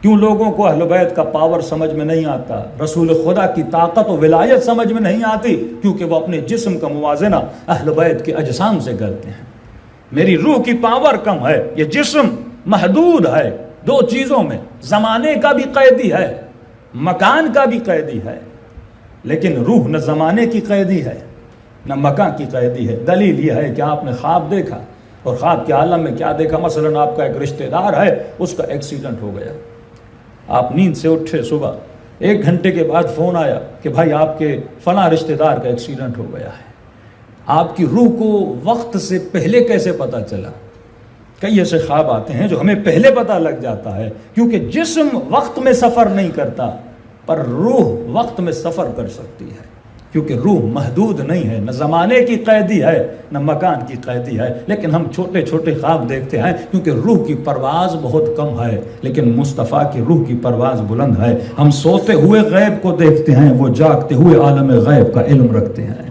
کیوں لوگوں کو اہل بیت کا پاور سمجھ میں نہیں آتا، رسول خدا کی طاقت و ولایت سمجھ میں نہیں آتی؟ کیونکہ وہ اپنے جسم کا موازنہ اہل بیت کے اجسام سے کرتے ہیں۔ میری روح کی پاور کم ہے، یہ جسم محدود ہے دو چیزوں میں، زمانے کا بھی قیدی ہے، مکان کا بھی قیدی ہے، لیکن روح نہ زمانے کی قیدی ہے نہ مکان کی قیدی ہے۔ دلیل یہ ہے کہ آپ نے خواب دیکھا، اور خواب کے عالم میں کیا دیکھا؟ مثلا آپ کا ایک رشتہ دار ہے، اس کا ایکسیڈنٹ ہو گیا، آپ نیند سے اٹھے صبح، 1 گھنٹے کے بعد فون آیا کہ بھائی آپ کے فلاں رشتہ دار کا ایکسیڈنٹ ہو گیا ہے۔ آپ کی روح کو وقت سے پہلے کیسے پتہ چلا؟ کئی ایسے خواب آتے ہیں جو ہمیں پہلے پتہ لگ جاتا ہے، کیونکہ جسم وقت میں سفر نہیں کرتا، پر روح وقت میں سفر کر سکتی ہے، کیونکہ روح محدود نہیں ہے، نہ زمانے کی قیدی ہے نہ مکان کی قیدی ہے۔ لیکن ہم چھوٹے چھوٹے خواب دیکھتے ہیں کیونکہ روح کی پرواز بہت کم ہے، لیکن مصطفیٰ کی روح کی پرواز بلند ہے۔ ہم سوتے ہوئے غیب کو دیکھتے ہیں، وہ جاگتے ہوئے عالم غیب کا علم رکھتے ہیں،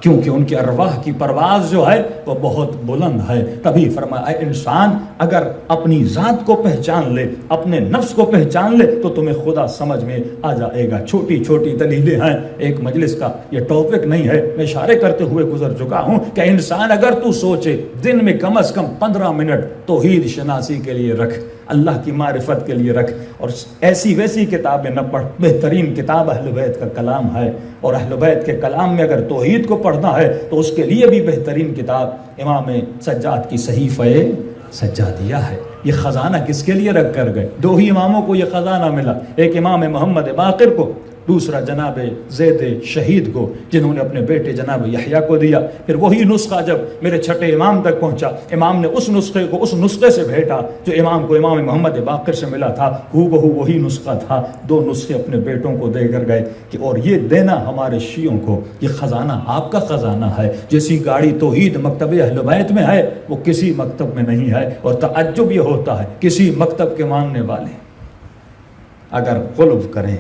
کیونکہ ان کی ارواح کی پرواز جو ہے وہ بہت بلند ہے۔ تبھی فرمایا اے انسان اگر اپنی ذات کو پہچان لے، اپنے نفس کو پہچان لے، تو تمہیں خدا سمجھ میں آ جائے گا۔ چھوٹی چھوٹی دلیلیں ہیں، ایک مجلس کا یہ ٹاپک نہیں ہے، میں اشارے کرتے ہوئے گزر چکا ہوں کہ انسان اگر تو سوچے دن میں کم از کم 15 منٹ توحید شناسی کے لیے رکھ، اللہ کی معرفت کے لیے رکھ، اور ایسی ویسی کتابیں نہ پڑھ۔ بہترین کتاب اہل بیت کا کلام ہے، اور اہل بیت کے کلام میں اگر توحید کو پڑھنا ہے تو اس کے لیے بھی بہترین کتاب امام سجاد کی صحیفہ سجادیہ ہے۔ یہ خزانہ کس کے لیے رکھ کر گئے؟ 2 ہی اماموں کو یہ خزانہ ملا، ایک امام محمد باقر کو، دوسرا جناب زید شہید کو، جنہوں نے اپنے بیٹے جناب یحییٰ کو دیا۔ پھر وہی نسخہ جب میرے چھٹے امام تک پہنچا، امام نے اس نسخے کو اس نسخے سے بھیٹا جو امام کو امام محمد باقر سے ملا تھا، ہو بہو وہی نسخہ تھا۔ 2 نسخے اپنے بیٹوں کو دے کر گئے کہ اور یہ دینا ہمارے شیعوں کو، یہ خزانہ آپ کا خزانہ ہے۔ جیسی گاڑی توحید مکتب اہل بیت میں ہے وہ کسی مکتب میں نہیں ہے، اور تعجب یہ ہوتا ہے کسی مکتب کے ماننے والے اگر غلو کریں،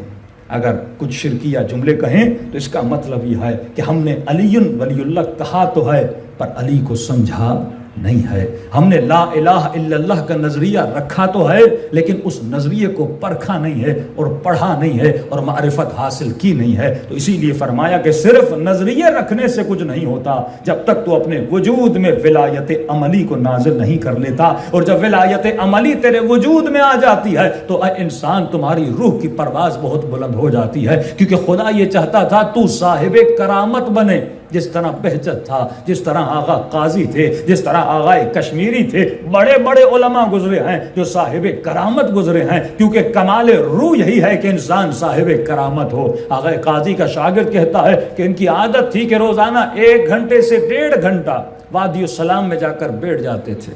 اگر کچھ شرکیہ جملے کہیں تو اس کا مطلب یہ ہے کہ ہم نے علی ولی اللہ کہا تو ہے پر علی کو سمجھا نہیں ہے، ہم نے لا الہ الا اللہ کا نظریہ رکھا تو ہے لیکن اس نظریے کو پرکھا نہیں ہے اور پڑھا نہیں ہے اور معرفت حاصل کی نہیں ہے۔ تو اسی لیے فرمایا کہ صرف نظریے رکھنے سے کچھ نہیں ہوتا جب تک تو اپنے وجود میں ولایت عملی کو نازل نہیں کر لیتا، اور جب ولایت عملی تیرے وجود میں آ جاتی ہے تو اے انسان تمہاری روح کی پرواز بہت بلند ہو جاتی ہے، کیونکہ خدا یہ چاہتا تھا تو صاحب کرامت بنے، جس طرح بہجت تھا، جس طرح آغا قاضی تھے، جس طرح آغا کشمیری تھے، بڑے بڑے علماء گزرے ہیں جو صاحب کرامت گزرے ہیں، کیونکہ کمال روح یہی ہے کہ انسان صاحب کرامت ہو۔ آغا قاضی کا شاگرد کہتا ہے کہ ان کی عادت تھی کہ روزانہ 1 گھنٹے سے 1.5 گھنٹہ وادی السلام میں جا کر بیٹھ جاتے تھے۔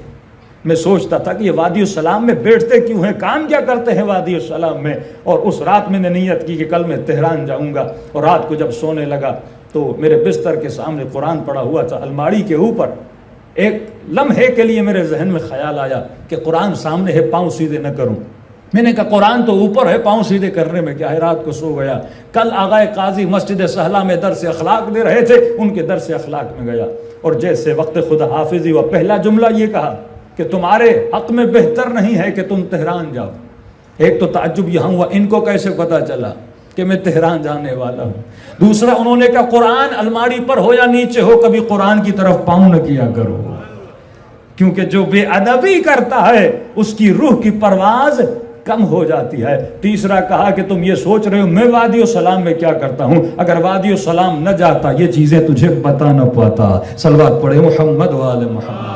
میں سوچتا تھا کہ یہ وادی السلام میں بیٹھتے کیوں ہیں، کام کیا کرتے ہیں وادی السلام میں؟ اور اس رات میں نے نیت کی کہ کل میں تہران جاؤں گا، اور رات کو جب سونے لگا تو میرے بستر کے سامنے قرآن پڑا ہوا تھا، الماری کے اوپر۔ ایک لمحے کے لیے میرے ذہن میں خیال آیا کہ قرآن سامنے ہے، پاؤں سیدھے نہ کروں۔ میں نے کہا قرآن تو اوپر ہے، پاؤں سیدھے کرنے میں کیا ہے؟ رات کو سو گیا۔ کل آغا قاضی مسجد سہلا میں درس اخلاق دے رہے تھے، ان کے درس اخلاق میں گیا، اور جیسے وقت خدا حافظی ہوا پہلا جملہ یہ کہا کہ تمہارے حق میں بہتر نہیں ہے کہ تم تہران جاؤ۔ ایک تو تعجب یہاں ہوا ان کو کیسے پتا چلا کہ میں تہران جانے والا ہوں۔ دوسرا انہوں نے کہا قرآن الماری پر ہو یا نیچے ہو کبھی قرآن کی طرف پاؤں نہ کیا کرو، کیونکہ جو بے ادبی کرتا ہے اس کی روح کی پرواز کم ہو جاتی ہے۔ تیسرا کہا کہ تم یہ سوچ رہے ہو میں وادی السلام میں کیا کرتا ہوں، اگر وادی السلام نہ جاتا یہ چیزیں تجھے بتا نہ پاتا۔ صلوات پڑھے محمد و آل محمد۔